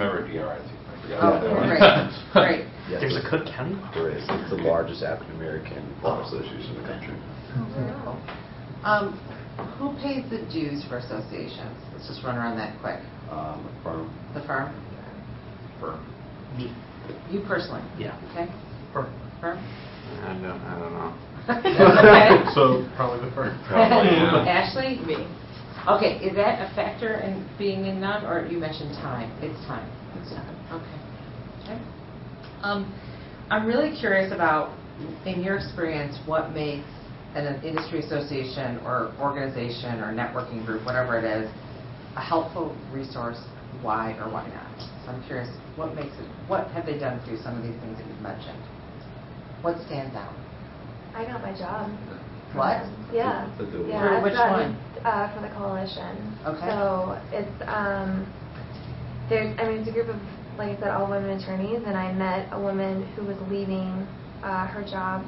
Remember DRI, I forgot Oh, about that one. great. Yes, There's a Cook County bar. there is. It's the largest African American bar association in the country. Who pays the dues for associations? Let's just run around that quick. Firm. The firm? Firm. Me. You personally? Yeah. Okay. Firm. Firm? I don't know. Okay. So probably the firm. Ashley? Me. Okay, is that a factor in being in none, or you mentioned time? It's time. It's time. Okay. I'm really curious about, in your experience, what makes an industry association or organization or networking group, whatever it is, a helpful resource. Why or why not? So I'm curious, what makes it? What have they done through some of these things that you've mentioned? What stands out? I got my job. What? Yeah. That's a good one. Yeah. For which one? For the coalition. Okay. So it's it's a group of, like I said, all women attorneys, and I met a woman who was leaving her job,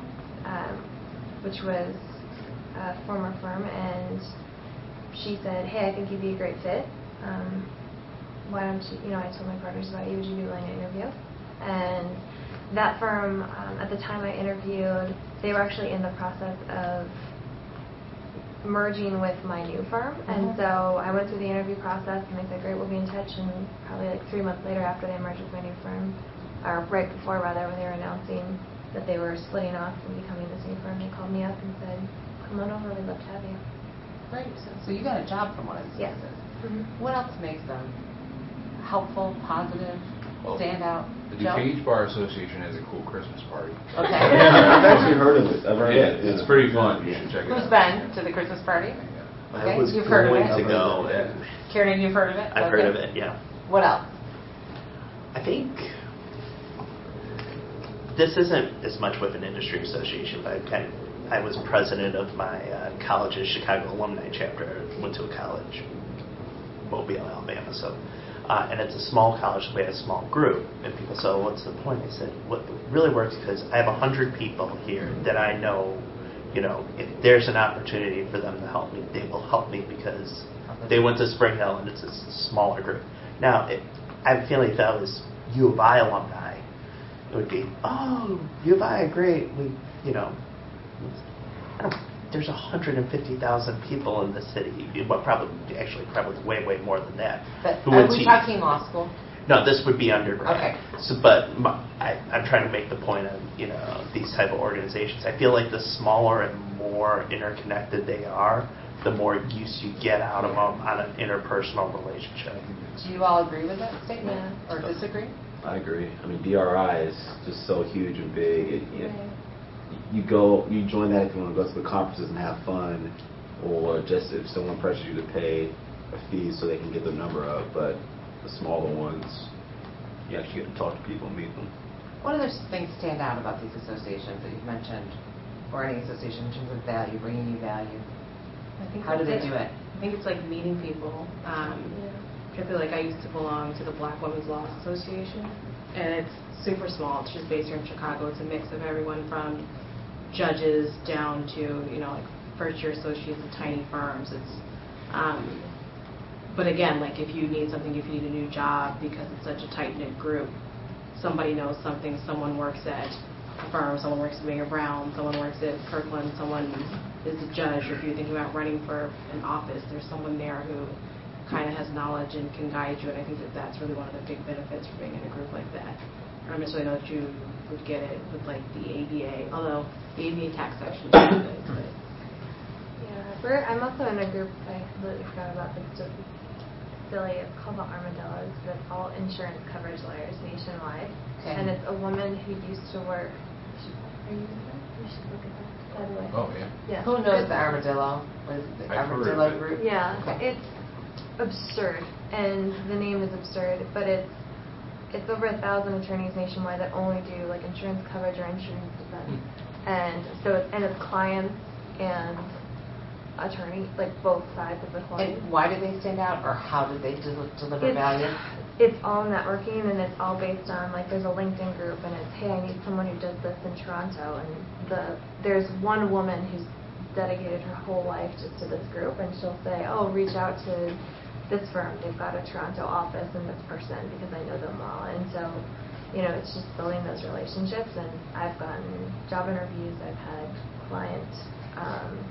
which was a former firm, and she said, "Hey, I think you'd be a great fit. Why don't you? I told my partners about you. Would you be willing to interview?" And that firm, at the time I interviewed, they were actually in the process of merging with my new firm. And so I went through the interview process, and they said, "Great, we'll be in touch." And probably like 3 months later, after they merged with my new firm, or right before rather, when they were announcing that they were splitting off and becoming this new firm, they called me up and said, "Come on over, we'd love to have you." Great. So you got a job from one of these Yes. places. What else makes them helpful, positive, Well, stand out? The Joe? DuPage Bar Association has a cool Christmas party. Okay. I've actually heard of it. I've heard Yeah, of it. it's pretty fun. You should check it Who's out. been to the Christmas party? Okay, I was you've heard of going it? to go, and Karen, you've heard of it? I've Okay. heard of it, yeah. What else? I think this isn't as much with an industry association, but I was president of my college's Chicago alumni chapter. I went to a college, Mobile, Alabama, so and it's a small college, so we had a small group. And people said, "Well, what's the point?" I said, "What really works because I have 100 people here that I know, if there's an opportunity for them to help me, they will help me because they went to Spring Hill and it's a smaller group." Now, I'm feeling if that was U of I alumni, it would be, "Oh, U of I, great. There's 150,000 people in the city. Well, probably way, way more than that. But who are went we to- talking law school? No, this would be undergrad. Okay. So, but I'm trying to make the point of these type of organizations. I feel like the smaller and more interconnected they are, the more use you get out of them on an interpersonal relationship. Do you all agree with that statement or disagree? I agree. I mean, DRI is just so huge and big. You join that if you want to go to the conferences and have fun, or just if someone pressures you to pay a fee so they can get their number up. But the smaller ones, you actually get to talk to people and meet them. What other things stand out about these associations that you've mentioned, or any association in terms of value, bringing you value? How do they do it? I think it's like meeting people. Particularly, like I used to belong to the Black Women's Law Association, and it's super small. It's just based here in Chicago. It's a mix of everyone from judges down to like first-year associates of tiny firms. It's but again, like if you need something, if you need a new job, because it's such a tight-knit group, somebody knows something. Someone works at a firm, someone works at Mayor Brown, someone works at Kirkland, someone is a judge, or if you're thinking about running for an office, there's someone there who kind of has knowledge and can guide you, and I think that's really one of the big benefits for being in a group like that. I don't necessarily know that you would get it with like the ABA, although the ABA tax section is really good. But. Yeah, I'm also in a group I completely forgot about. It's just silly. It's called the Armadillos, but it's all insurance coverage lawyers nationwide. Okay. And it's a woman who used to work. Are you in that? You should look at that. By the way. Oh, yeah. Yeah. Who knows the Armadillo? What is it, the I've heard Armadillo of it. group? Yeah, Okay. it's absurd, and the name is absurd, but it's over 1,000 attorneys nationwide that only do like insurance coverage or insurance defense, and so it's clients and attorney, like both sides of the coin. And why do they stand out, or how do they deliver value? It's all networking, and it's all based on like there's a LinkedIn group, and it's, hey, I need someone who does this in Toronto, and there's one woman who's dedicated her whole life just to this group, and she'll say, oh, reach out to this firm, they've got a Toronto office and this person because I know them well. And so, it's just building those relationships. And I've gotten job interviews, I've had client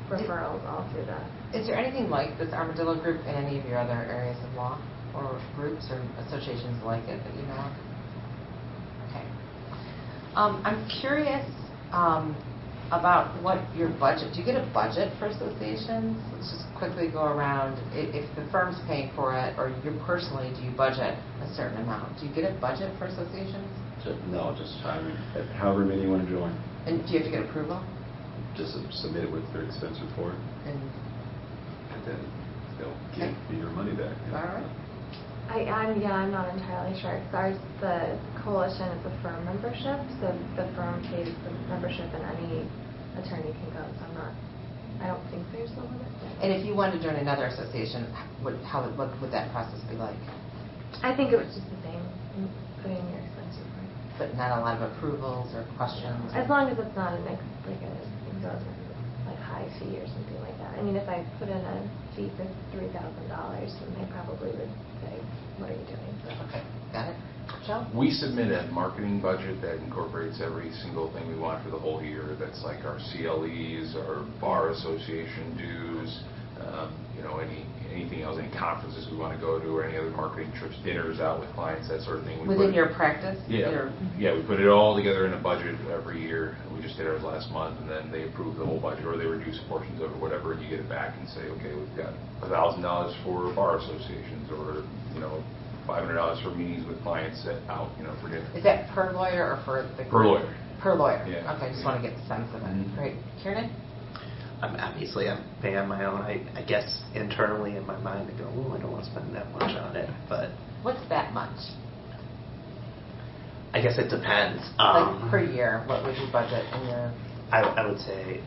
referrals all through that. Is there anything like this Armadillo group in any of your other areas of law, or groups or associations like it that you know of? Okay. I'm curious about what your budget. Do you get a budget for associations? Let's just quickly go around. If the firm's paying for it, or you personally, do you budget a certain amount? Do you get a budget for associations? No, just however many you want to join. And do you have to get approval? Just submit it with their expense report, And and then they'll give you your money back. all right. I'm not entirely sure. The coalition is a firm membership, so the firm pays the membership and any attorney can go. So I don't think there's a limit. And if you wanted to join another association, what would that process be like? I think it was just the same, putting in your expense report. But not a lot of approvals or questions? As long as it's not an exorbitant, like high fee or something like that. I mean, if I put in a fee for $3,000, then they probably would say, "What are you doing?" So. Okay, got it. Joe? We submit a marketing budget that incorporates every single thing we want for the whole year. That's like our CLEs, our bar association dues, anything else, any conferences we want to go to, or any other marketing trips, dinners out with clients, that sort of thing. Within your practice? Yeah, we put it all together in a budget every year. We just did ours last month, and then they approve the whole budget, or they reduce portions of it, whatever, and you get it back and say, okay, we've got $1,000 for bar associations, or $500 for meetings with clients out, for dinner. Is that per lawyer or for the Per lawyer. Per lawyer? Yeah. Okay, I just want to get the sense of it. Mhm. Great. Kieran? Obviously, I'm paying on my own. I guess internally in my mind, I go, I don't want to spend that much on it. But What's that much? I guess it depends. Like per year, what would you budget in your... I would say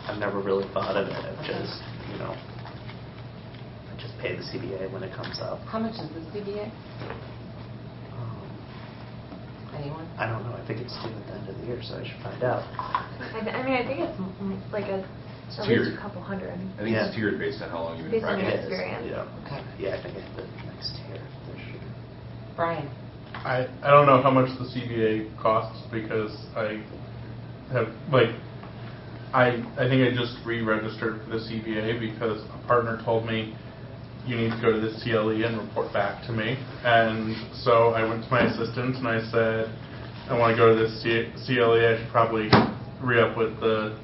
I've never really thought of it. I've just, I just pay the CBA when it comes up. How much is the CBA? Anyone? I don't know. I think it's due at the end of the year, so I should find out. I think it's like at least tiered. a couple hundred. I think it's tiered based on how long you've been Based on practicing. your experience. Yeah. Okay. Yeah, I think it's the next tier this year. Brian? I don't know how much the CBA costs because I have I think I just re-registered for the CBA because a partner told me you need to go to the CLE and report back to me. And so I went to my assistant and I said, I want to go to this CLE. I should probably re-up with the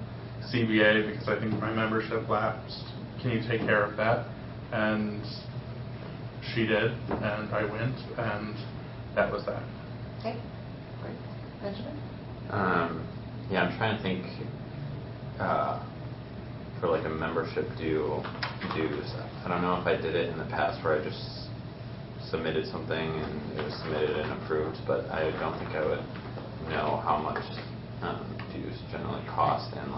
CBA because I think my membership lapsed. Can you take care of that? And she did, and I went, and that was that. Okay. Great. Benjamin? I'm trying to think for like a membership dues. I don't know if I did it in the past where I just submitted something and it was submitted and approved, but I don't think I would know how much dues generally cost and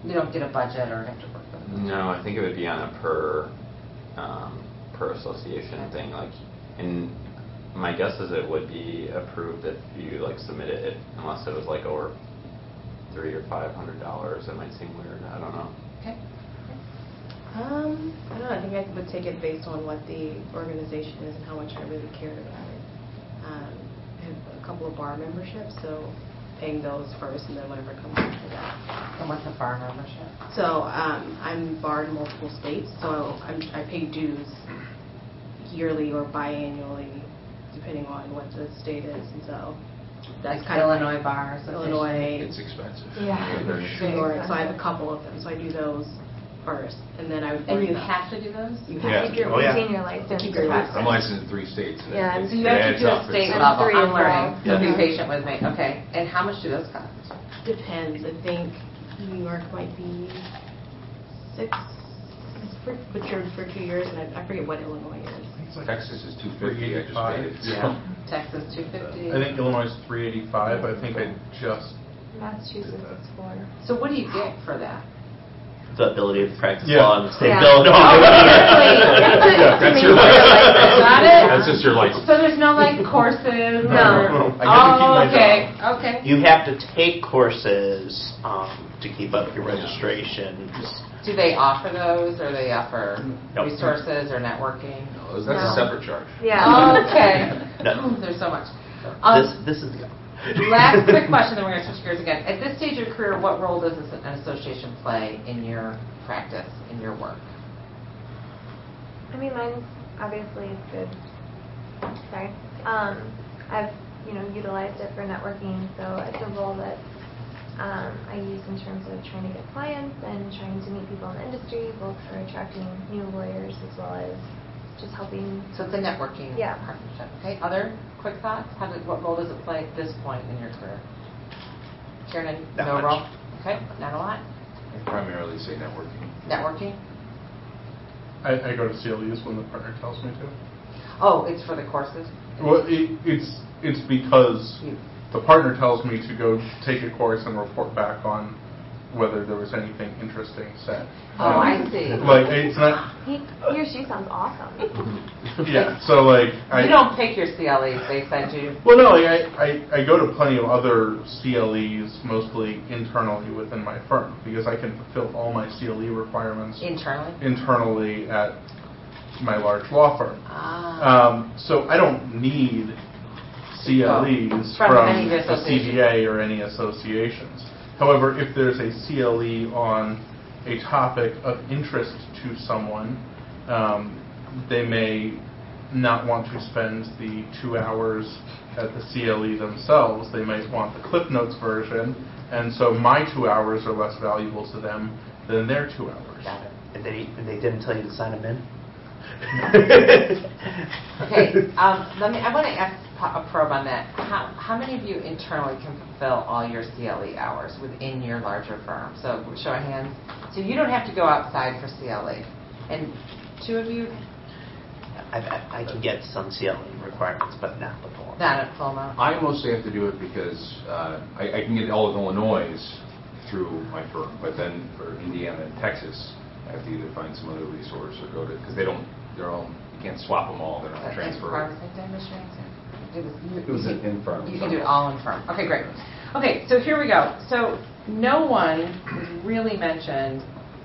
You don't get a budget or have to work with them? No, I think it would be on a per association thing. And my guess is it would be approved if you submitted it, unless it was over $300 or $500. It might seem weird. I don't know. Okay. I don't know. I think I would take it based on what the organization is and how much I really cared about it. I have a couple of bar memberships, so paying those first and then whatever comes after that. And what's a bar membership? So I'm barred in multiple states, so I pay dues yearly or biannually, depending on what the state is, and so That's kind of Illinois Bar Association. Illinois, It's expensive. Yeah. New York. So I have a couple of them, so I do those first, and then I would. And you work have to do those? You Yeah. have If you're Oh, yeah. maintaining your license. Keep your you have license. I'm to. licensed in 3 states. and Yeah, it So you have to adds do a up. state It's- level. three I'm as learning. well. So be Yeah. patient with me. Okay. And how much do those cost? Depends. I think New York might be $6 for 2 years, and I forget what Illinois is. Texas is $250. I just paid it. Yeah. Texas, $250. I think Illinois is $385. I think I just Massachusetts is $4. So what do you get for that? The ability to practice Yeah. law in the state Yeah. of Illinois. That's your license. Got it? That's just your license. So there's no courses? No. I get to keep my okay. job. Okay. You have to take courses to keep up your registration. Do they offer those, or they offer Nope. resources or networking? No, that's No. a separate charge. Yeah. Oh, okay. No. There's so much. This is the Last quick question, then we're going to switch gears again. At this stage of your career, what role does an association play in your practice, in your work? I mean, mine's obviously good. Sorry. I've utilized it for networking, so it's a role that I use in terms of trying to get clients and trying to meet people in the industry, both for attracting new lawyers as well as just helping. So it's a networking partnership. Okay. Other quick thoughts? What role does it play at this point in your career? Kieran, Not no much. role? Okay. Not a lot. I primarily say networking. Networking? I go to CLEs when the partner tells me to. Oh, it's for the courses? Well, it's because the partner tells me to go take a course and report back on whether there was anything interesting said. Oh, I see. Like, it's not. He or she sounds awesome. Yeah. So like, You don't pick your CLEs, they send you. Well, no, I go to plenty of other CLEs, mostly internally within my firm, because I can fulfill all my CLE requirements internally at my large law firm. So I don't need CLEs From any a association. CBA or any associations. However, if there's a CLE on a topic of interest to someone, they may not want to spend the 2 hours at the CLE themselves. They might want the Cliff Notes version, and so my 2 hours are less valuable to them than their 2 hours. Got it. And they didn't tell you to sign them in? Okay, I want to ask a probe on that. How many of you internally can fulfill all your CLE hours within your larger firm? So show of hands. So you don't have to go outside for CLE. And 2 of you? I can get some CLE requirements, but not the full. Not a full amount? I mostly have to do it because I can get all of Illinois through my firm, but then for Indiana and Texas, I have to either find some other resource or go to, because they're all, you can't swap them all, they're not transferable. It was an infirm. You can do it all in firm. Okay, great. Okay, so here we go. So no one really mentioned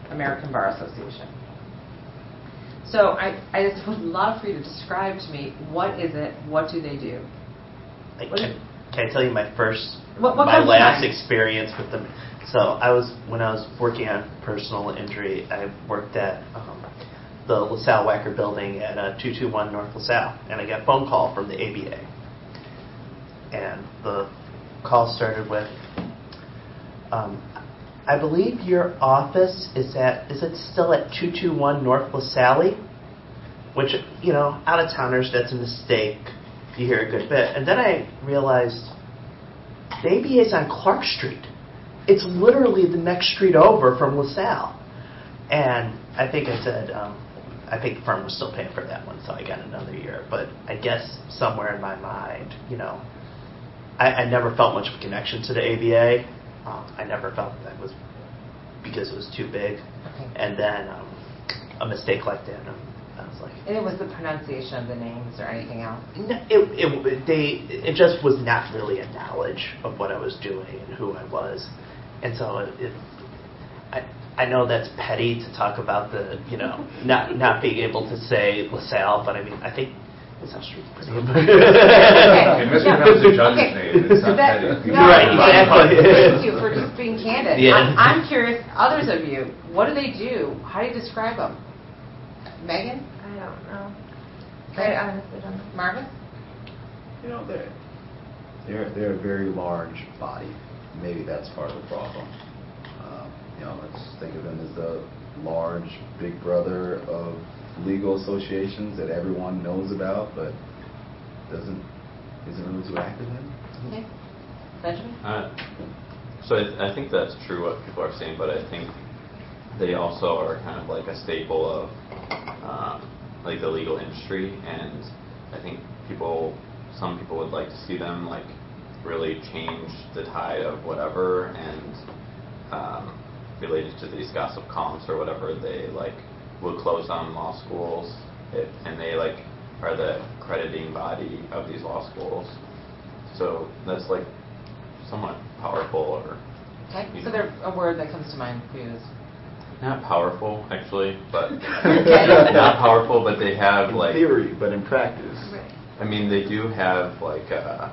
American Bar Association. So I just would love for you to describe to me, what is it, what do they do? Can I tell you my first, What my comes to last mind? experience with them? So when I was working on personal injury, I worked at the LaSalle Wacker building at 221 North LaSalle, and I got a phone call from the ABA. And the call started with, I believe your office is it still at 221 North LaSalle? Which, out-of-towners, that's a mistake. You hear a good bit. And then I realized the ABA is on Clark Street. It's literally the next street over from LaSalle. And I think I said, I think the firm was still paying for that one, so I got another year. But I guess somewhere in my mind, I never felt much of a connection to the ABA. I never felt that was because it was too big. Okay. And then a mistake like that, I was like... And it was the pronunciation of the names or anything else? No, it just was not really a knowledge of what I was doing and who I was. And so I know that's petty to talk about the, not being able to say LaSalle, but I mean, I think LaSalle Street's pretty important. It mispronounces the judge's name. It's not petty. Right, exactly. Thank you for just being candid. Yeah. I'm curious, others of you, what do they do? How do you describe them? Megan? I don't know. Okay. I honestly don't know. Marvin? They're a very large body. Maybe that's part of the problem. Let's think of them as the large big brother of legal associations that everyone knows about, but isn't really too active in. Okay. Benjamin? So I think that's true what people are saying, but I think they also are kind of like a staple of like the legal industry, and I think some people would like to see them like really change the tide of whatever, and related to these gossip columns or whatever, they like will close down law schools, and they like are the accrediting body of these law schools. So that's like somewhat powerful, or Okay. So a word that comes to mind for you is? not powerful actually, but Okay. not powerful, but they have In like theory, but in practice. Right. I mean, they do have like